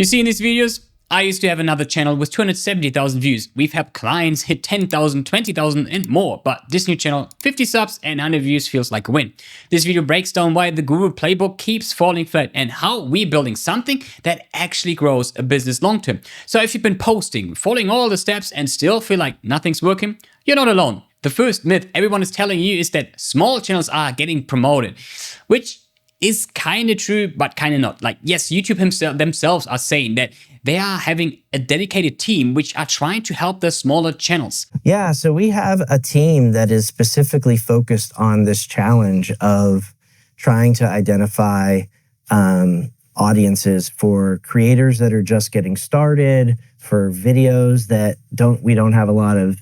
You see in these videos, I used to have another channel with 270,000 views. We've had clients hit 10,000, 20,000 and more, but this new channel, 50 subs and 100 views feels like a win. This video breaks down why the guru playbook keeps falling flat and how we're building something that actually grows a business long term. So if you've been posting, following all the steps and still feel like nothing's working, you're not alone. The first myth everyone is telling you is that small channels are getting promoted, which is kind of true, but kind of not. Like, yes, YouTube themselves are saying that they are having a dedicated team which are trying to help the smaller channels. Yeah, so we have a team that is specifically focused on this challenge of trying to identify audiences for creators that are just getting started, for videos that we don't have a lot of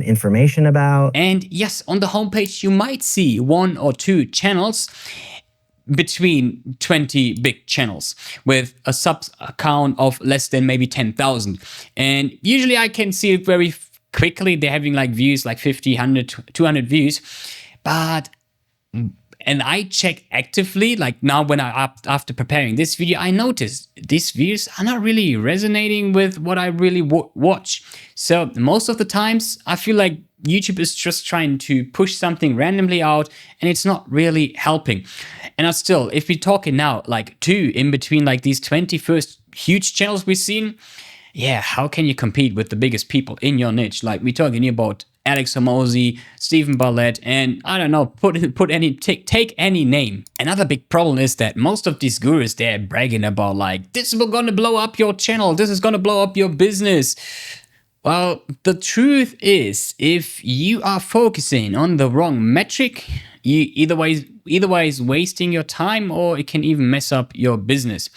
information about. And yes, on the homepage, you might see 1 or 2 channels between 20 big channels with a sub count of less than maybe 10,000. And usually I can see it very quickly. They're having like views like 50, 100, 200 views. And I check actively, like now when after preparing this video, I noticed these views are not really resonating with what I really watch. So most of the times I feel like YouTube is just trying to push something randomly out and it's not really helping. And still, if we're talking now like 2 in between like these 20 first huge channels we've seen, yeah, how can you compete with the biggest people in your niche? Like we're talking about Alex Hormozi, Stephen Bartlett, and I don't know, take any name. Another big problem is that most of these gurus, they're bragging about like, this is gonna blow up your channel, this is gonna blow up your business. Well, the truth is, if you are focusing on the wrong metric, you either way is wasting your time, or it can even mess up your business.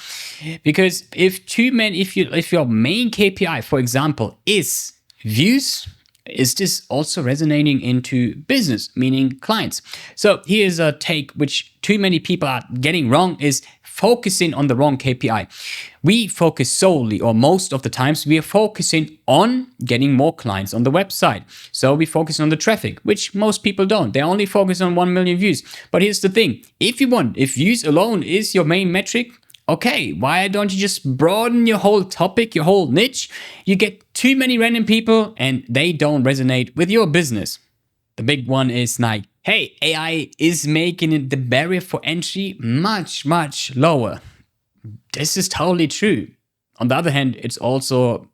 Because if your main KPI, for example, is views, is this also resonating into business, meaning clients? So here's a take which too many people are getting wrong, is focusing on the wrong KPI. We focus solely, or most of the times, we are focusing on getting more clients on the website. So we focus on the traffic, which most people don't. They only focus on 1 million views. But here's the thing, if views alone is your main metric, okay, why don't you just broaden your whole topic, your whole niche? You get too many random people and they don't resonate with your business. The big one is like, hey, AI is making the barrier for entry much, much lower. This is totally true. On the other hand, it's also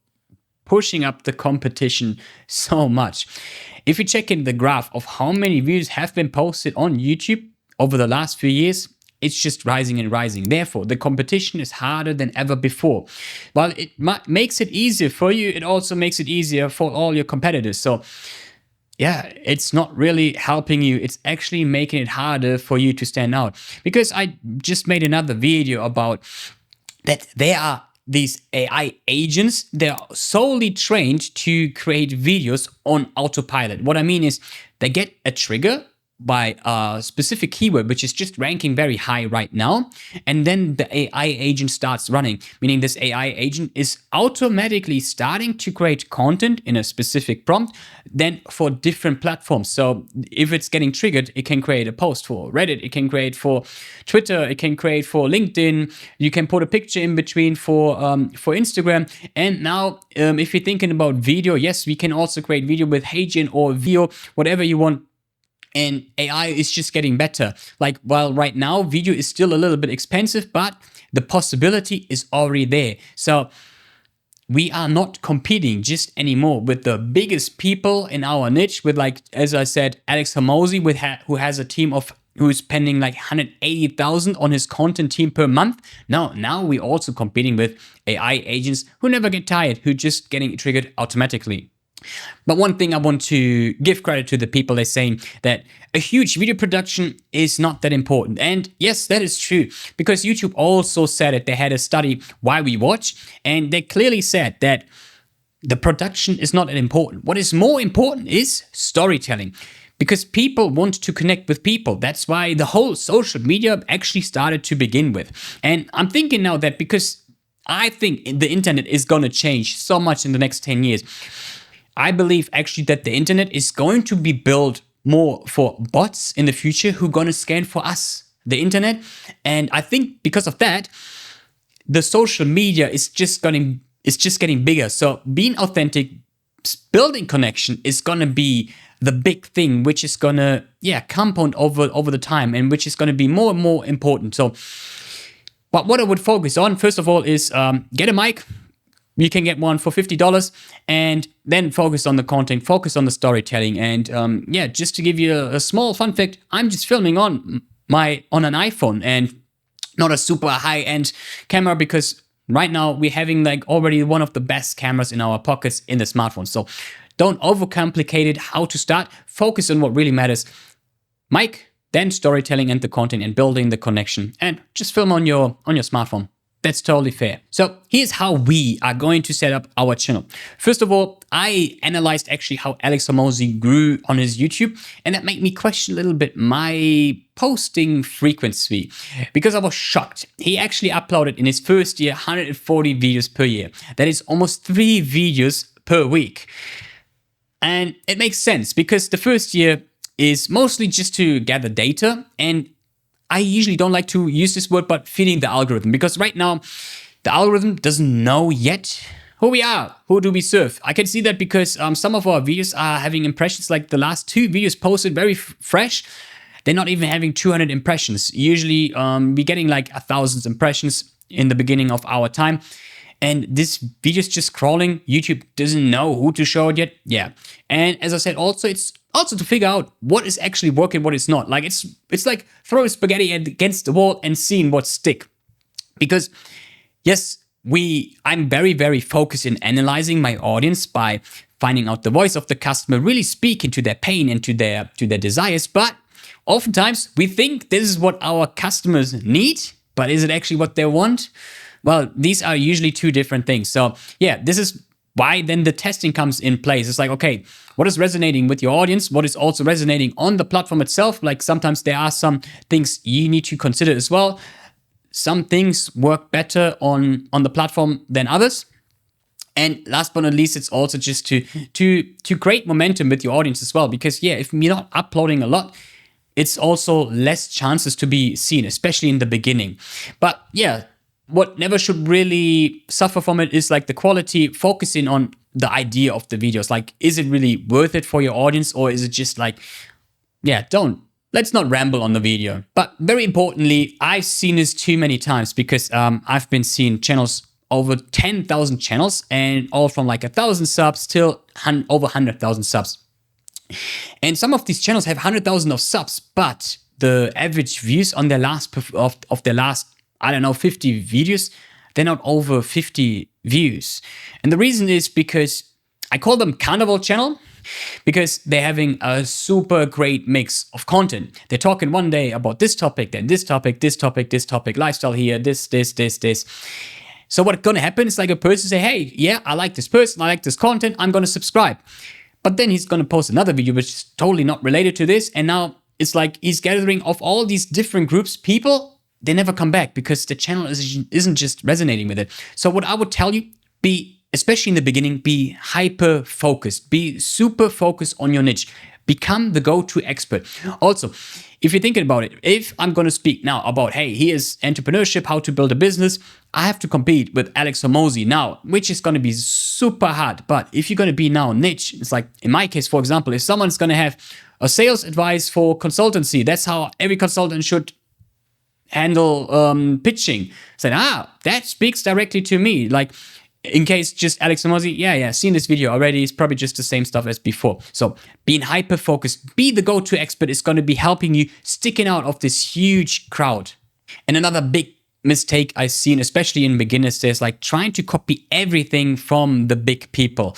pushing up the competition so much. If you check in the graph of how many views have been posted on YouTube over the last few years, it's just rising and rising. Therefore, the competition is harder than ever before. While it makes it easier for you, it also makes it easier for all your competitors. So yeah, it's not really helping you. It's actually making it harder for you to stand out. Because I just made another video about that there are these AI agents. They're solely trained to create videos on autopilot. What I mean is they get a trigger by a specific keyword, which is just ranking very high right now. And then the AI agent starts running, meaning this AI agent is automatically starting to create content in a specific prompt, then for different platforms. So if it's getting triggered, it can create a post for Reddit, it can create for Twitter, it can create for LinkedIn, you can put a picture in between for Instagram. And now, if you're thinking about video, yes, we can also create video with HeyGen or Veo, whatever you want. And AI is just getting better. Like, while right now video is still a little bit expensive, but the possibility is already there. So we are not competing just anymore with the biggest people in our niche, with, like, as I said, Alex Hormozi, who has a team of who's spending like 180,000 on his content team per month. Now we're also competing with AI agents who never get tired, who just getting triggered automatically. But one thing I want to give credit to the people, they're saying that a huge video production is not that important. And yes, that is true, because YouTube also said it. They had a study why we watch, and they clearly said that the production is not that important. What is more important is storytelling, because people want to connect with people. That's why the whole social media actually started to begin with. And I'm thinking now that because I think the internet is going to change so much in the next 10 years, I believe actually that the internet is going to be built more for bots in the future who are going to scan for us, the internet. And I think because of that, the social media is just getting bigger. So being authentic, building connection is gonna be the big thing, which is gonna compound over the time, and which is gonna be more and more important. So, but what I would focus on first of all is get a mic. You can get one for $50, and then focus on the content, focus on the storytelling, and just to give you a small fun fact, I'm just filming on an iPhone and not a super high-end camera, because right now we're having like already one of the best cameras in our pockets in the smartphone. So don't overcomplicate it. How to start? Focus on what really matters. Mic, then storytelling and the content and building the connection, and just film on your smartphone. That's totally fair. So here's how we are going to set up our channel. First of all, I analyzed actually how Alex Hormozi grew on his YouTube, and that made me question a little bit my posting frequency, because I was shocked. He actually uploaded in his first year 140 videos per year. That is almost 3 videos per week. And it makes sense, because the first year is mostly just to gather data, and I usually don't like to use this word, but feeding the algorithm, because right now the algorithm doesn't know yet who we are, who do we serve. I can see that because some of our videos are having impressions, like the last 2 videos posted very fresh. They're not even having 200 impressions. Usually we're getting like 1,000 impressions in the beginning of our time. And this video is just crawling. YouTube doesn't know who to show it yet. Yeah. And as I said, also, it's also to figure out what is actually working, what is not. Like it's like throwing spaghetti against the wall and seeing what stick. Because yes, I'm very, very focused in analyzing my audience by finding out the voice of the customer, really speaking to their pain and to their desires. But oftentimes we think this is what our customers need, but is it actually what they want? Well, these are usually 2 different things. So yeah, this is why then the testing comes in place. It's like, okay, what is resonating with your audience? What is also resonating on the platform itself? Like sometimes there are some things you need to consider as well. Some things work better on the platform than others. And last but not least, it's also just to create momentum with your audience as well. Because yeah, if you're not uploading a lot, it's also less chances to be seen, especially in the beginning. But yeah, what never should really suffer from it is like the quality, focusing on the idea of the videos. Like, is it really worth it for your audience, or is it just like, yeah, let's not ramble on the video. But very importantly, I've seen this too many times, because I've been seeing channels, over 10,000 channels, and all from like 1,000 subs till over 100,000 subs. And some of these channels have 100,000 of subs, but the average views on their last of their last, I don't know, 50 videos, they're not over 50 views. And the reason is because I call them Carnival channel, because they're having a super great mix of content. They're talking one day about this topic, then this topic, this topic, this topic, lifestyle here, this. So what's gonna happen is like a person say, hey, yeah, I like this person, I like this content, I'm gonna subscribe. But then he's gonna post another video which is totally not related to this, and now it's like he's gathering of all these different groups, people. They never come back because the channel isn't just resonating with it. So what I would tell you, especially in the beginning, be hyper focused, be super focused on your niche, become the go-to expert. Also, if you're thinking about it, if I'm going to speak now about, hey, here's entrepreneurship, how to build a business, I have to compete with Alex Hormozi now, which is going to be super hard. But if you're going to be now niche, it's like in my case, for example, if someone's going to have a sales advice for consultancy, that's how every consultant should handle pitching. Said, that speaks directly to me. Like, in case just Alex Hormozi, yeah, seen this video already. It's probably just the same stuff as before. So being hyper focused, be the go-to expert is going to be helping you sticking out of this huge crowd. And another big mistake I've seen, especially in beginners, is like trying to copy everything from the big people.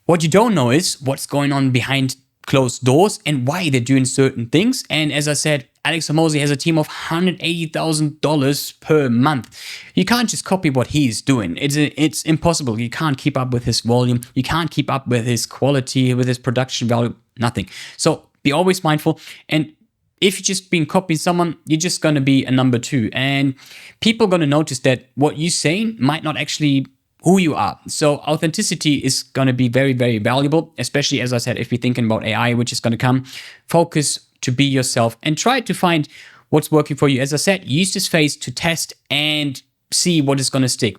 What you don't know is what's going on behind closed doors and why they're doing certain things. And as I said, Alex Hormozi has a team of $180,000 per month. You can't just copy what he's doing. It's impossible. You can't keep up with his volume. You can't keep up with his quality, with his production value, nothing. So be always mindful. And if you're just being copying someone, you're just going to be a number 2. And people are going to notice that what you're saying might not actually who you are. So authenticity is going to be very, very valuable, especially, as I said, if you're thinking about AI, which is going to come. Focus to be yourself and try to find what's working for you. As I said, use this phase to test and see what is going to stick.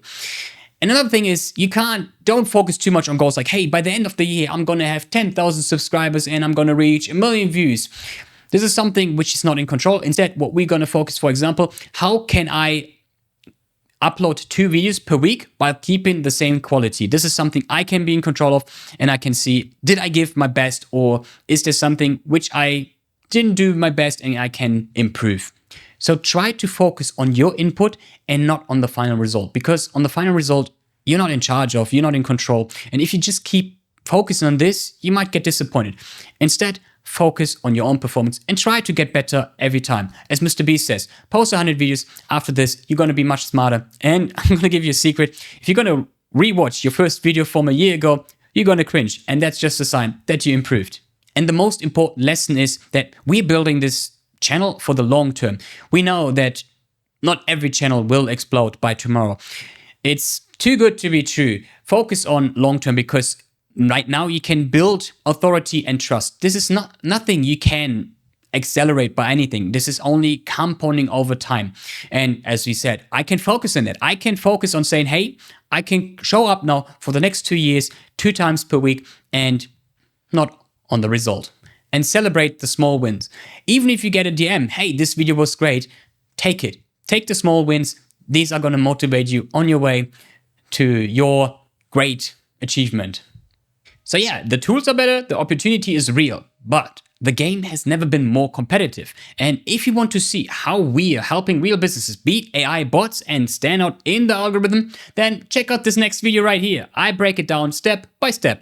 Another thing is don't focus too much on goals like, hey, by the end of the year, I'm going to have 10,000 subscribers and I'm going to reach 1 million views. This is something which is not in control. Instead, what we're going to focus, for example, how can I upload 2 videos per week while keeping the same quality? This is something I can be in control of, and I can see, did I give my best, or is there something which I didn't do my best and I can improve? So try to focus on your input and not on the final result, because on the final result, you're not in charge of, you're not in control. And if you just keep focusing on this, you might get disappointed. Instead, focus on your own performance and try to get better every time. As Mr. Beast says, post 100 videos. After this, you're going to be much smarter. And I'm going to give you a secret. If you're going to rewatch your first video from a year ago, you're going to cringe. And that's just a sign that you improved. And the most important lesson is that we're building this channel for the long term. We know that not every channel will explode by tomorrow. It's too good to be true. Focus on long term, because right now you can build authority and trust. This is nothing you can accelerate by anything. This is only compounding over time. And as we said, I can focus on that. I can focus on saying, hey, I can show up now for the next 2 years, 2 times per week, and not on the result. And celebrate the small wins. Even if you get a DM, hey, this video was great, take it. Take the small wins. These are going to motivate you on your way to your great achievement. So yeah, the tools are better, the opportunity is real, but the game has never been more competitive. And if you want to see how we are helping real businesses beat AI bots and stand out in the algorithm, then check out this next video right here. I break it down step by step.